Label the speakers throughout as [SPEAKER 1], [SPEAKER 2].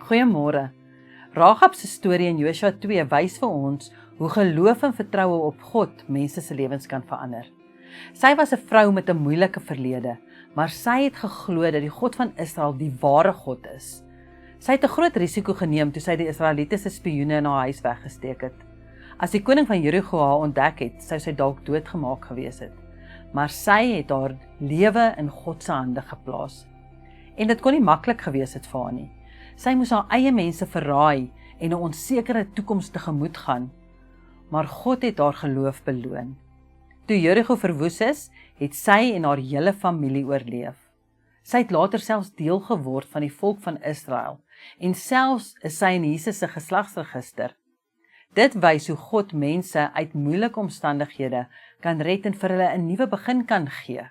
[SPEAKER 1] Goeiemôre. Rahab se storie in Josua 2 wys vir ons hoe geloof en vertroue op God mense se lewens kan verander. Sy was 'n vrou met 'n moeilike verlede, maar sy het geglo dat die God van Israel die ware God is. Sy het 'n groot risiko geneem toe sy die Israeliete se spioene in haar huis weggesteek het. As die koning van Jerigo haar ontdek het, sou sy dalk doodgemaak gewees het. Maar sy het haar lewe in God se hande geplaas. En dit kon nie maklik gewees het vir haar nie. Sy moes haar eie mense verraai en 'n onsekere toekoms tegemoet gaan. Maar God het haar geloof beloon. Toe Jerigo verwoes is, het sy en haar hele familie oorleef. Sy het later selfs deel geword van die volk van Israel en selfs is sy in Jesus se geslagsregister. Dit wys hoe God mense uit moeilike omstandighede kan red en vir hulle 'n nuwe begin kan gee.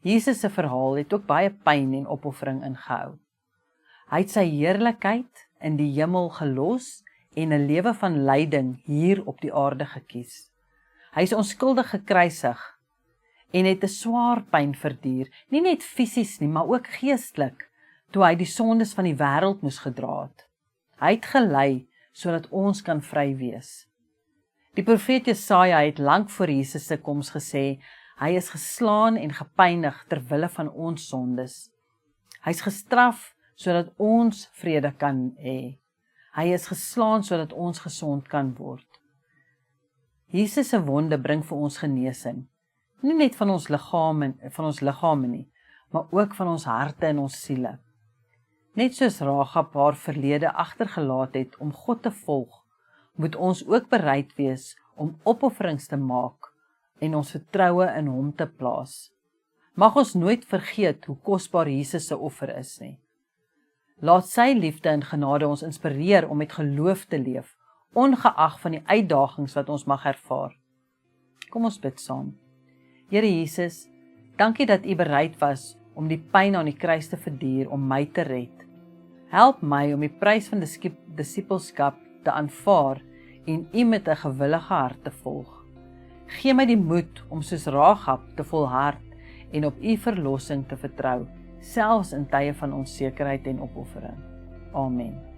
[SPEAKER 1] Jesus se verhaal het ook baie pyn en opoffering ingehou. Hy het sy heerlikheid in die hemel gelos en 'n lewe van lyding hier op die aarde gekies. Hy is onskuldig gekruisig en het 'n swaar pyn verduur, nie net fisies nie, maar ook geestelik, toe hy die sondes van die wêreld moes gedra het. Hy het gelei sodat ons kan vry wees. Die profeet Jesaja het lank voor Jesus se koms gesê, hy is geslaan en gepynig ter wille van ons sondes. Hy is gestraf sodat ons vrede kan hê. Hy is geslaan sodat ons gesond kan word. Jesus se wonde bring vir ons genesing, nie net van ons liggame nie, maar ook van ons harte en ons siele. Net soos Rahab haar verlede agtergelaat het om God te volg, moet ons ook bereid wees om opofferings te maak en ons vertroue in hom te plaas. Mag ons nooit vergeet hoe kosbaar Jesus se offer is nie. Laat sy liefde en genade ons inspireer om met geloof te leef, ongeag van die uitdagings wat ons mag ervaar. Kom ons bid saam. Here Jesus, dankie dat U bereid was om die pyn aan die kruis te verduur om my te red. Help my om die prys van disippelskap te aanvaar en U met 'n gewillige hart te volg. Gee my die moed om soos Rahab te volhard en op U verlossing te vertrou, selfs in tye van onsekerheid en opoffering. Amen.